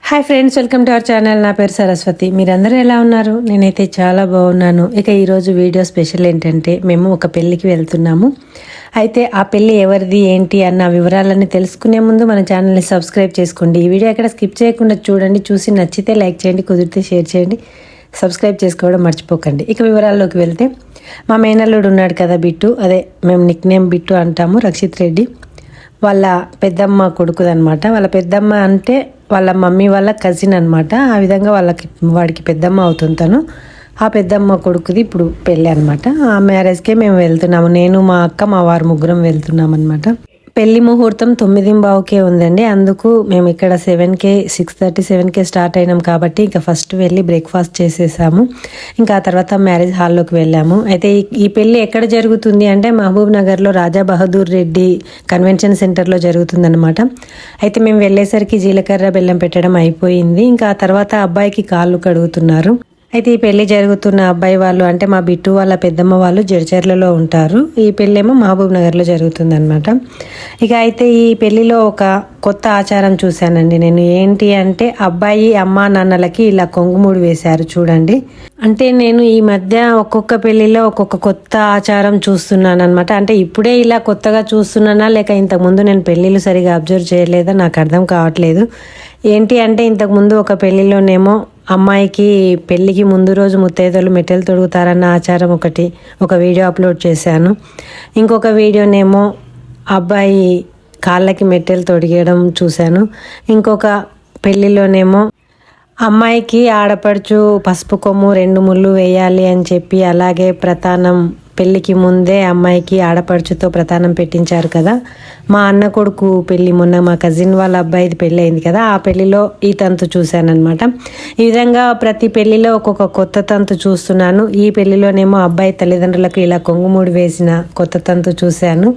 Hi friends, welcome to our channel. నా పేరు సరస్వతి. మీరందరూ ఎలా ఉన్నారు? నేనైతే చాలా బాగున్నాను. ఇక ఈరోజు వీడియో స్పెషల్ ఏంటంటే మేము ఒక పెళ్ళికి వెళ్తున్నాము. అయితే ఆ పెళ్ళి ఎవరిది ఏంటి అన్న వివరాలన్నీ తెలుసుకునే ముందు మన ఛానల్ని సబ్స్క్రైబ్ చేసుకోండి. ఈ వీడియో ఎక్కడ స్కిప్ చేయకుండా చూడండి. చూసి నచ్చితే లైక్ చేయండి, కుదిరితే షేర్ చేయండి, సబ్స్క్రైబ్ చేసుకోవడం మర్చిపోకండి. ఇక వివరాల్లోకి వెళ్తే మా మేనల్లుడు ఉన్నాడు కదా బిట్టు, అదే మేము నిక్ నేమ్ బిట్టు అంటాము, రక్షిత్ రెడ్డి. వాళ్ళ పెద్దమ్మ కొడుకుదనమాట. వాళ్ళ పెద్దమ్మ అంటే వాళ్ళ మమ్మీ వాళ్ళ కజిన్ అనమాట. ఆ విధంగా వాడికి పెద్దమ్మ అవుతుంది తను. ఆ పెద్దమ్మ కొడుకుది ఇప్పుడు పెళ్ళి అనమాట. ఆ మ్యారేజ్కే మేము వెళ్తున్నాము. నేను, మా అక్క, మా వారు ముగ్గురం వెళ్తున్నాం అనమాట. పెళ్లి ముహూర్తం 9:15కే ఉందండి. అందుకు మేము ఇక్కడ 7కే 6:30 7కే స్టార్ట్ అయినాం కాబట్టి ఇంకా ఫస్ట్ వెళ్ళి బ్రేక్ఫాస్ట్ చేసేసాము. ఇంకా ఆ తర్వాత మ్యారేజ్ హాల్లోకి వెళ్ళాము. అయితే ఈ పెళ్లి ఎక్కడ జరుగుతుంది అంటే మహబూబ్ నగర్లో రాజా బహదూర్ రెడ్డి కన్వెన్షన్ సెంటర్లో జరుగుతుందన్నమాట. అయితే మేము వెళ్ళేసరికి జీలకర్ర బెల్లం పెట్టడం అయిపోయింది. ఇంకా ఆ తర్వాత అబ్బాయికి కాళ్ళు కడుగుతున్నారు. అయితే ఈ పెళ్లి జరుగుతున్న అబ్బాయి వాళ్ళు అంటే మా బిట్టు వాళ్ళ పెద్దమ్మ వాళ్ళు జడ్చర్లలో ఉంటారు. ఈ పెళ్ళి ఏమో మహబూబ్ నగర్లో జరుగుతుంది అనమాట. ఇక అయితే ఈ పెళ్లిలో ఒక కొత్త ఆచారం చూశానండి నేను. ఏంటి అంటే అబ్బాయి అమ్మా నాన్నలకి ఇలా కొంగుమూడి వేశారు చూడండి. అంటే నేను ఈ మధ్య ఒక్కొక్క పెళ్లిలో ఒక్కొక్క కొత్త ఆచారం చూస్తున్నాను అనమాట. అంటే ఇప్పుడే ఇలా కొత్తగా చూస్తున్నానా లేక ఇంతకుముందు నేను పెళ్లిళ్ళు సరిగా అబ్జర్వ్ చేయలేదా నాకు అర్థం కావట్లేదు. ఏంటి అంటే ఇంతకుముందు ఒక పెళ్లిలోనేమో అమ్మాయికి పెళ్ళికి ముందు రోజు ముత్తైదులు మెట్టెలు తొడుగుతారన్న ఆచారం ఒక వీడియో అప్లోడ్ చేశాను. ఇంకొక వీడియోనేమో అబ్బాయి కాళ్ళకి మెట్టెలు తొడిగేయడం చూశాను. ఇంకొక పెళ్ళిలోనేమో అమ్మాయికి ఆడపడుచు పసుపు కొమ్ము 2 ముళ్ళు వేయాలి అని చెప్పి, అలాగే ప్రతానం పెళ్ళికి ముందే అమ్మాయికి ఆడపడుచుతో ప్రతానం పెట్టించారు కదా. మా అన్న కొడుకు పెళ్ళి మొన్న మా కజిన్ వాళ్ళ అబ్బాయిది పెళ్ళి అయింది కదా, ఆ పెళ్ళిలో ఈ తంతు చూశానమాట. ఈ విధంగా ప్రతి పెళ్ళిలో ఒక్కొక్క కొత్త తంతు చూస్తున్నాను. ఈ పెళ్ళిలోనేమో అబ్బాయి తల్లిదండ్రులకు ఇలా కొంగుమూడి వేసిన కొత్త తంతు చూశాను.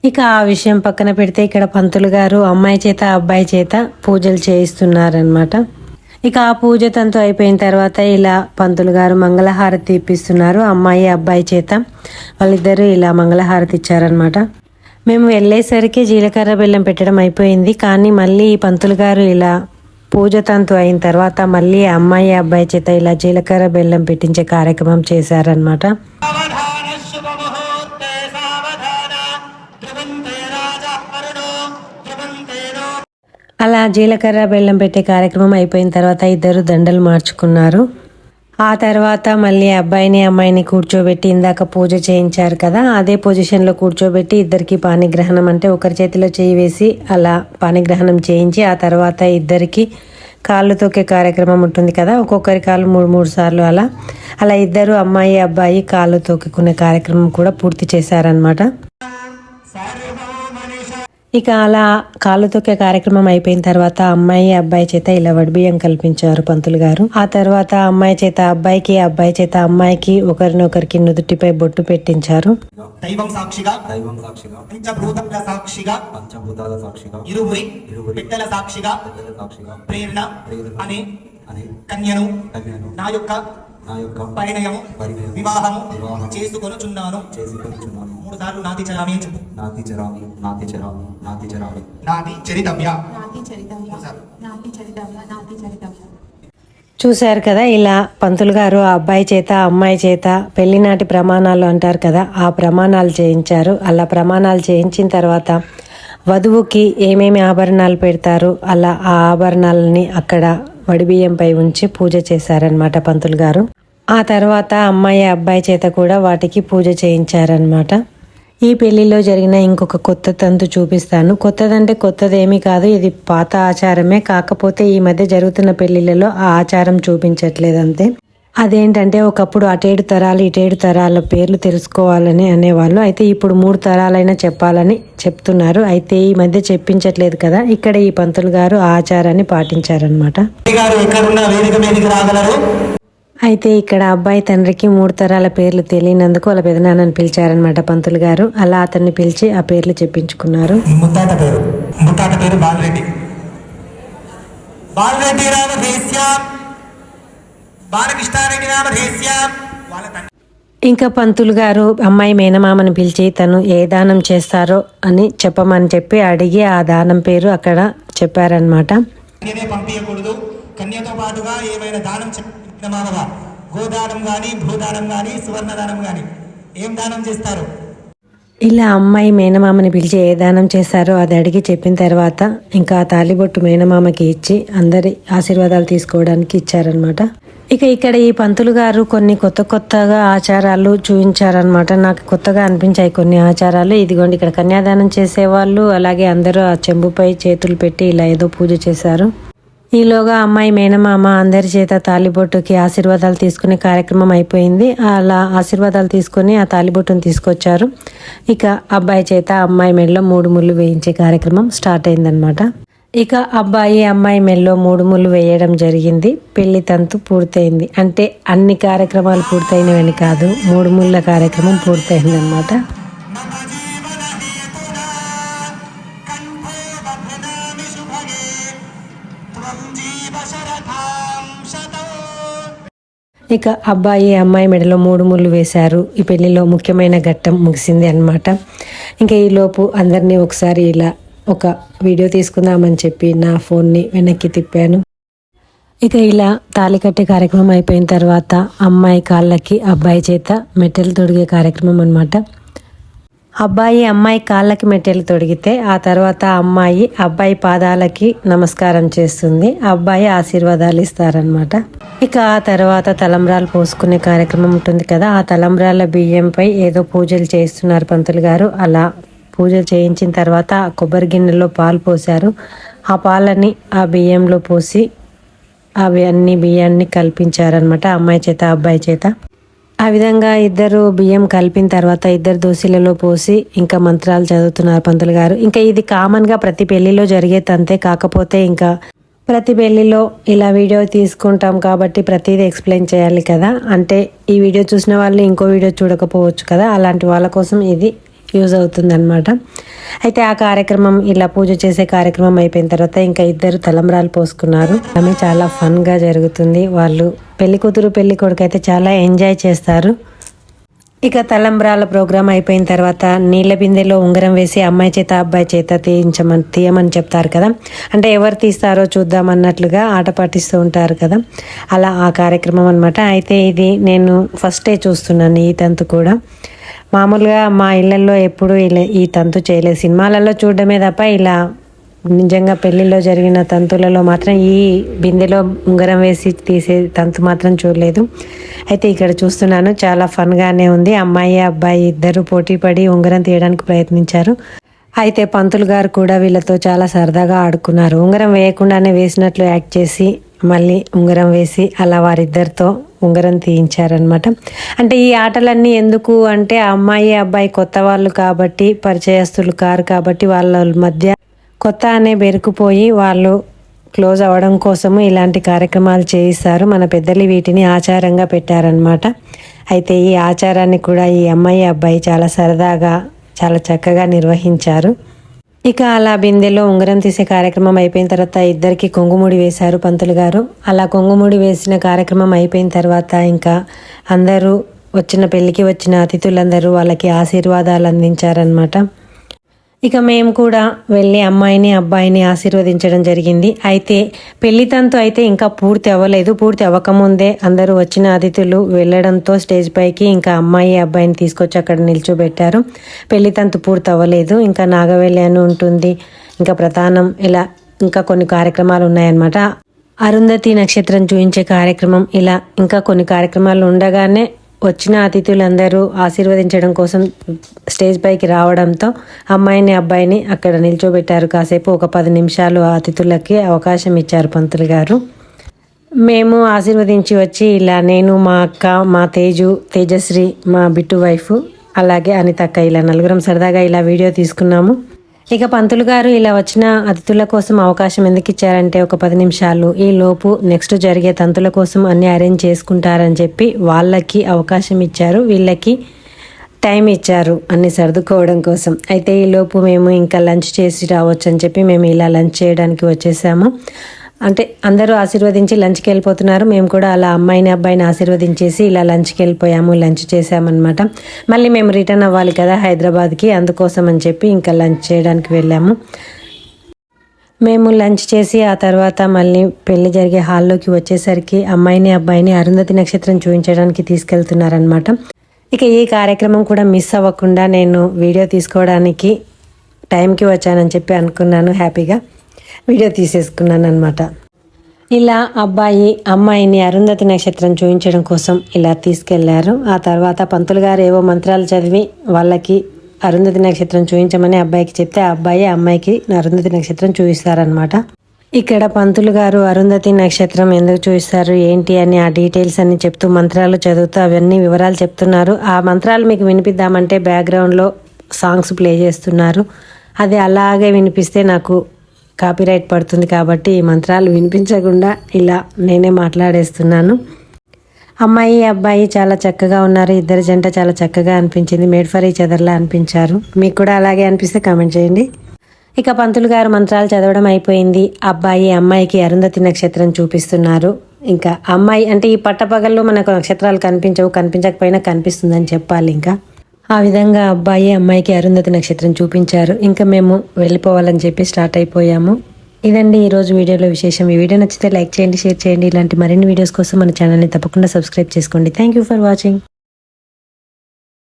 ఇక ఆ విషయం పక్కన పెడితే ఇక్కడ పంతులు గారు అమ్మాయి చేత అబ్బాయి చేత పూజలు చేయిస్తున్నారనమాట. ఇక ఆ పూజ తంతు అయిపోయిన తర్వాత ఇలా పంతులు గారు మంగళహారతి ఇప్పిస్తున్నారు అమ్మాయి అబ్బాయి చేత. వాళ్ళిద్దరూ ఇలా మంగళహారతి ఇచ్చారనమాట. మేము వెళ్ళేసరికి జీలకర్ర బెల్లం పెట్టడం అయిపోయింది. కానీ మళ్ళీ ఈ పంతులు గారు ఇలా పూజ తంతు అయిన తర్వాత మళ్ళీ అమ్మాయి అబ్బాయి చేత ఇలా జీలకర్ర బెల్లం పెట్టించే కార్యక్రమం చేశారనమాట. అలా జీలకర్ర బెల్లం పెట్టే కార్యక్రమం అయిపోయిన తర్వాత ఇద్దరు దండలు మార్చుకున్నారు. ఆ తర్వాత మళ్ళీ అబ్బాయిని అమ్మాయిని కూర్చోబెట్టి ఇందాక పూజ చేయించారు కదా, అదే పొజిషన్లో కూర్చోబెట్టి ఇద్దరికి పాణిగ్రహణం అంటే ఒకరి చేతిలో చేయి వేసి అలా పాణిగ్రహణం చేయించి ఆ తర్వాత ఇద్దరికి కాళ్ళు తొక్కే కార్యక్రమం ఉంటుంది కదా, ఒక్కొక్కరి కాళ్ళు 3 సార్లు అలా ఇద్దరు అమ్మాయి అబ్బాయి కాళ్ళు తొక్కుకునే కార్యక్రమం కూడా పూర్తి చేశారనమాట. ఇక అలా కాళ్ళు తొక్కే కార్యక్రమం అయిపోయిన తర్వాత అమ్మాయి అబ్బాయి చేత ఇలా వడిబియ్యం కల్పించారు పంతులు గారు. ఆ తర్వాత అమ్మాయి చేత అబ్బాయికి, అబ్బాయి చేత అమ్మాయికి ఒకరినొకరికి నుదుటిపై బొట్టు పెట్టించారు. దైవం సాక్షిగా పంచభూతాల సాక్షిగా ఇరువురి బిడ్డల సాక్షిగా ప్రేరణ అనే కన్యను నా యొక్క పరిణయము వివాహము చేసుకొనుచున్నాను. 3 సార్లు నాతి చరామి అని చెప్పు. నాతి చరితవ్య. చూశారు కదా, ఇలా పంతులు గారు అబ్బాయి చేత అమ్మాయి చేత పెళ్లినాటి ప్రమాణాలు అంటారు కదా, ఆ ప్రమాణాలు చేయించారు. అలా ప్రమాణాలు చేయించిన తర్వాత వధువుకి ఏమేమి ఆభరణాలు పెడతారు అలా ఆ ఆభరణాలని అక్కడ వడిబియ్యంపై ఉంచి పూజ చేశారనమాట పంతులు గారు. ఆ తర్వాత అమ్మాయి అబ్బాయి చేత కూడా వాటికి పూజ చేయించారనమాట. ఈ పెళ్లిలో జరిగిన ఇంకొక కొత్త తంతు చూపిస్తాను. కొత్తదంటే కొత్తదేమీ కాదు, ఇది పాత ఆచారమే. కాకపోతే ఈ మధ్య జరుగుతున్న పెళ్లిళ్ళలో ఆ ఆచారం చూపించట్లేదు అంతే. అదేంటంటే ఒకప్పుడు అటేడు తరాలు ఇటేడు తరాల పేర్లు తెలుసుకోవాలని అనేవాళ్ళు. అయితే ఇప్పుడు 3 తరాలైనా చెప్పాలని చెప్తున్నారు. అయితే ఈ మధ్య చెప్పించట్లేదు కదా, ఇక్కడ ఈ పంతులు గారు ఆ ఆచారాన్ని పాటించారనమాట. అయితే ఇక్కడ అబ్బాయి తండ్రికి 3 తరాల పేర్లు తెలియనందుకు వాళ్ళ పెదనాన్నని పిలిచారనమాట పంతులు గారు. అలా అతన్ని పిలిచి ఆ పేర్లు చెప్పించుకున్నారు. ముత్తాత పేరు బాలరెడ్డి బాలకృష్ణారెడ్డి నామధేస్య వాళ్ళ ఇంకా పంతులు గారు అమ్మాయి మేనమామని పిలిచి తను ఏ దానం చేస్తారో అని చెప్పమని చెప్పి అడిగి ఆ దానం పేరు అక్కడ చెప్పారనమాట. కన్యనే పంపించకూడదు. కన్యతో పాటుగా ఏమైనా దానం మామగా గోదానం కానీ భూదానం కానీ సువర్ణదానం కానీ ఏం దానం చేస్తారు? ఇలా అమ్మాయి మేనమామని పిలిచి ఏ దానం చేస్తారో అది అడిగి చెప్పిన తర్వాత ఇంకా ఆ తాలిబొట్టు మేనమామకి ఇచ్చి అందరి ఆశీర్వాదాలు తీసుకోవడానికి ఇచ్చారనమాట. ఇక ఇక్కడ ఈ పంతులు గారు కొన్ని కొత్తగా ఆచారాలు చూపించారనమాట. నాకు కొత్తగా అనిపించాయి కొన్ని ఆచారాలు. ఇదిగోండి ఇక్కడ కన్యాదానం చేసేవాళ్ళు అలాగే అందరూ ఆ చెంబుపై చేతులు పెట్టి ఇలా ఏదో పూజ చేశారు. ఈలోగా అమ్మాయి మేనమామ అందరి చేత తాలిబొట్టుకి ఆశీర్వాదాలు తీసుకునే కార్యక్రమం అయిపోయింది. అలా ఆశీర్వాదాలు తీసుకొని ఆ తాలిబొట్టును తీసుకొచ్చారు. ఇక అబ్బాయి చేత అమ్మాయి మెడలో 3 ముళ్ళు వేయించే కార్యక్రమం స్టార్ట్ అయిందనమాట. ఇక అబ్బాయి అమ్మాయి మెడలో 3 ముళ్ళు వేయడం జరిగింది. పెళ్లి తంతు పూర్తయింది. అంటే అన్ని కార్యక్రమాలు పూర్తయినవని కాదు, 3 ముళ్ళ కార్యక్రమం పూర్తయిందనమాట. ఇక అబ్బాయి అమ్మాయి మెడలో 3 ముళ్ళు వేశారు. ఈ పెళ్లిలో ముఖ్యమైన ఘట్టం ముగిసింది అన్నమాట. ఇంకా ఈలోపు అందరినీ ఒకసారి ఇలా ఒక వీడియో తీసుకుందామని చెప్పి నా ఫోన్ని వెనక్కి తిప్పాను. ఇక ఇలా తాళి కట్టే కార్యక్రమం అయిపోయిన తర్వాత అమ్మాయి కాళ్ళకి అబ్బాయి చేత మెట్టెలు తొడిగే కార్యక్రమం అన్నమాట. అబ్బాయి అమ్మాయి కాళ్ళకి మెట్టెలు తొడిగితే ఆ తర్వాత అమ్మాయి అబ్బాయి పాదాలకి నమస్కారం చేస్తుంది. అబ్బాయి ఆశీర్వాదాలు ఇస్తారనమాట. ఇక ఆ తర్వాత తలంబ్రాలు పోసుకునే కార్యక్రమం ఉంటుంది కదా, ఆ తలంబ్రాల బియ్యంపై ఏదో పూజలు చేస్తున్నారు పంతులు గారు. అలా పూజలు చేయించిన తర్వాత కొబ్బరి గిన్నెలో పాలు పోశారు. ఆ పాలని ఆ బియ్యంలో పోసి అవి అన్ని బియ్యాన్ని కల్పించారనమాట అమ్మాయి చేత అబ్బాయి చేత. ఆ విధంగా ఇద్దరు బియ్యం కలిపిన తర్వాత ఇద్దరు దోశలలో పోసి ఇంకా మంత్రాలు చదువుతున్నారు పంతులు గారు. ఇంకా ఇది కామన్గా ప్రతి పెళ్లిలో జరిగే తంతే. కాకపోతే ఇంకా ప్రతి పెళ్లిలో ఇలా వీడియో తీసుకుంటాం కాబట్టి ప్రతిదీ ఎక్స్ప్లెయిన్ చేయాలి కదా. అంటే ఈ వీడియో చూసిన వాళ్ళు ఇంకో వీడియో చూడకపోవచ్చు కదా, అలాంటి వాళ్ళ కోసం ఇది యూజ్ అవుతుంది అనమాట. అయితే ఆ కార్యక్రమం ఇలా పూజ చేసే కార్యక్రమం అయిపోయిన తర్వాత ఇంకా ఇద్దరు తలంబ్రాలు పోసుకున్నారు. ఆమె చాలా ఫన్గా జరుగుతుంది. వాళ్ళు పెళ్లి కూతురు పెళ్లి కొడుకు అయితే చాలా ఎంజాయ్ చేస్తారు. ఇక తలంబ్రాల ప్రోగ్రామ్ అయిపోయిన తర్వాత నీళ్ళ బిందెలో ఉంగరం వేసి అమ్మాయి చేత అబ్బాయి చేత తీయమని చెప్తారు కదా. అంటే ఎవరు తీస్తారో చూద్దాం అన్నట్లుగా ఆట పట్టిస్తూ ఉంటారు కదా, అలా ఆ కార్యక్రమం అనమాట. అయితే ఇది నేను ఫస్టే చూస్తున్నాను ఈ తంతు కూడా. మామూలుగా మా ఇళ్లలో ఎప్పుడు ఇలా ఈ తంతు చేయలేదు. సినిమాలలో చూడడమే తప్ప ఇలా నిజంగా పెళ్లిలో జరిగిన తంతులలో మాత్రం ఈ బిందెలో ఉంగరం వేసి తీసే తంతు మాత్రం చూడలేదు. అయితే ఇక్కడ చూస్తున్నాను, చాలా ఫన్గానే ఉంది. అమ్మాయి అబ్బాయి ఇద్దరు పోటీ పడి ఉంగరం తీయడానికి ప్రయత్నించారు. అయితే పంతులు గారు కూడా వీళ్ళతో చాలా సరదాగా ఆడుకున్నారు. ఉంగరం వేయకుండానే వేసినట్లు యాక్ట్ చేసి మళ్ళీ ఉంగరం వేసి అలా వారిద్దరితో ఉంగరం తీయించారనమాట. అంటే ఈ ఆటలన్నీ ఎందుకు అంటే అమ్మాయి అబ్బాయి కొత్త వాళ్ళు కాబట్టి, పరిచయస్తులు కారు కాబట్టి వాళ్ళ మధ్య కొత్త అనే బెరుకుపోయి వాళ్ళు క్లోజ్ అవ్వడం కోసము ఇలాంటి కార్యక్రమాలు చేయిస్తారు. మన పెద్దలు వీటిని ఆచారంగా పెట్టారనమాట. అయితే ఈ ఆచారాన్ని కూడా ఈ అమ్మాయి అబ్బాయి చాలా సరదాగా చాలా చక్కగా నిర్వహించారు. ఇక అలా బిందెలో ఉంగరం తీసే కార్యక్రమం అయిపోయిన తర్వాత ఇద్దరికి కొంగుముడి వేశారు పంతులు గారు. అలా కొంగుముడి వేసిన కార్యక్రమం అయిపోయిన తర్వాత ఇంకా అందరూ పెళ్ళికి వచ్చిన అతిథులందరూ వాళ్ళకి ఆశీర్వాదాలు అందించారనమాట. ఇక మేము కూడా వెళ్ళి అమ్మాయిని అబ్బాయిని ఆశీర్వదించడం జరిగింది. అయితే పెళ్లి తంతు అయితే ఇంకా పూర్తి అవ్వలేదు. పూర్తి అవ్వకముందే అందరూ వచ్చిన అతిథులు వెళ్ళడంతో స్టేజ్ పైకి ఇంకా అమ్మాయి అబ్బాయిని తీసుకొచ్చి అక్కడ నిల్చోబెట్టారు. పెళ్లి తంతు పూర్తి అవ్వలేదు. ఇంకా నాగవెల్లి అని ఉంటుంది, ఇంకా ప్రధానం, ఇలా ఇంకా కొన్ని కార్యక్రమాలు ఉన్నాయన్నమాట. అరుంధతి నక్షత్రం చూపించే కార్యక్రమం, ఇలా ఇంకా కొన్ని కార్యక్రమాలు ఉండగానే వచ్చిన అతిథులందరూ ఆశీర్వదించడం కోసం స్టేజ్ పైకి రావడంతో అమ్మాయిని అబ్బాయిని అక్కడ నిల్చోబెట్టారు. కాసేపు ఒక 10 నిమిషాలు అతిథులకి అవకాశం ఇచ్చారు పంతులు గారు. మేము ఆశీర్వదించి వచ్చి ఇలా నేను, మా అక్క, మా తేజశ్రీ, మా బిట్టు వైఫ్, అలాగే అనితక్క, ఇలా నలుగురం సరదాగా ఇలా వీడియో తీసుకున్నాము. ఇక పంతులు గారు ఇలా వచ్చిన అతిథుల కోసం అవకాశం ఎందుకు ఇచ్చారంటే ఒక 10 నిమిషాలు ఈ లోపు నెక్స్ట్ జరిగే తంతుల కోసం అన్ని అరేంజ్ చేసుకుంటారని చెప్పి వాళ్ళకి అవకాశం ఇచ్చారు. వీళ్ళకి టైం ఇచ్చారు అన్ని సర్దుకోవడం కోసం. అయితే ఈ లోపు మేము ఇంకా లంచ్ చేసి రావచ్చు అని చెప్పి మేము ఇలా లంచ్ చేయడానికి వచ్చేసాము. అంటే అందరూ ఆశీర్వదించి లంచ్కి వెళ్ళిపోతున్నారు. మేము కూడా అలా అమ్మాయిని అబ్బాయిని ఆశీర్వదించేసి ఇలా లంచ్కి వెళ్ళిపోయాము. లంచ్ చేసామన్నమాట. మళ్ళీ మేము రిటర్న్ అవ్వాలి కదా హైదరాబాద్కి, అందుకోసం అని చెప్పి ఇంకా లంచ్ చేయడానికి వెళ్ళాము. మేము లంచ్ చేసి ఆ తర్వాత మళ్ళీ పెళ్లి జరిగే హాల్లోకి వచ్చేసరికి అమ్మాయిని అబ్బాయిని అరుంధతి నక్షత్రం చూపించడానికి తీసుకెళ్తున్నారనమాట. ఇక ఈ కార్యక్రమం కూడా మిస్ అవ్వకుండా నేను వీడియో తీసుకోవడానికి టైంకి వచ్చానని చెప్పి అనుకున్నాను. హ్యాపీగా వీడియో తీసేసుకున్నాను అనమాట. ఇలా అబ్బాయి అమ్మాయిని అరుంధతి నక్షత్రం చూపించడం కోసం ఇలా తీసుకెళ్లారు. ఆ తర్వాత పంతులు గారు ఏవో మంత్రాలు చదివి వాళ్ళకి అరుంధతి నక్షత్రం చూపించమని అబ్బాయికి చెప్తే ఆ అబ్బాయి అమ్మాయికి అరుంధతి నక్షత్రం చూపిస్తారనమాట. ఇక్కడ పంతులు గారు అరుంధతి నక్షత్రం ఎందుకు చూపిస్తారు ఏంటి అని ఆ డీటెయిల్స్ అన్ని చెప్తూ మంత్రాలు చదువుతూ అవన్నీ వివరాలు చెప్తున్నారు. ఆ మంత్రాలు మీకు వినిపిద్దామంటే బ్యాక్గ్రౌండ్లో సాంగ్స్ ప్లే చేస్తున్నారు. అది అలాగే వినిపిస్తే నాకు కాపీరైట్ పడుతుంది కాబట్టి ఈ మంత్రాలు వినిపించకుండా ఇలా నేనే మాట్లాడేస్తున్నాను. అమ్మాయి అబ్బాయి చాలా చక్కగా ఉన్నారు. ఇద్దరు జంట చాలా చక్కగా అనిపించింది. మేడ్ ఫర్ ఈచ్ అదర్లా అనిపించారు. మీకు కూడా అలాగే అనిపిస్తే కామెంట్ చేయండి. ఇక పంతులు గారు మంత్రాలు చదవడం అయిపోయింది. అబ్బాయి అమ్మాయికి అరుంధతి నక్షత్రం చూపిస్తున్నారు. ఇంకా అమ్మాయి అంటే ఈ పట్టపగల్లో మనకు నక్షత్రాలు కనిపించవు, కనిపించకపోయినా కనిపిస్తుందని చెప్పాలి. ఇంకా ఆ విధంగా అబ్బాయి అమ్మాయికి అరుంధతి నక్షత్రం చూపించారు. ఇంకా మేము వెళ్ళిపోవాలని చెప్పి స్టార్ట్ అయిపోయాము. ఇదండి ఈరోజు వీడియోలో విశేషం. ఈ వీడియో నచ్చితే లైక్ చేయండి, షేర్ చేయండి. ఇలాంటి మరిన్ని వీడియోస్ కోసం మన ఛానల్ని తప్పకుండా సబ్స్క్రైబ్ చేసుకోండి. Thank you for watching.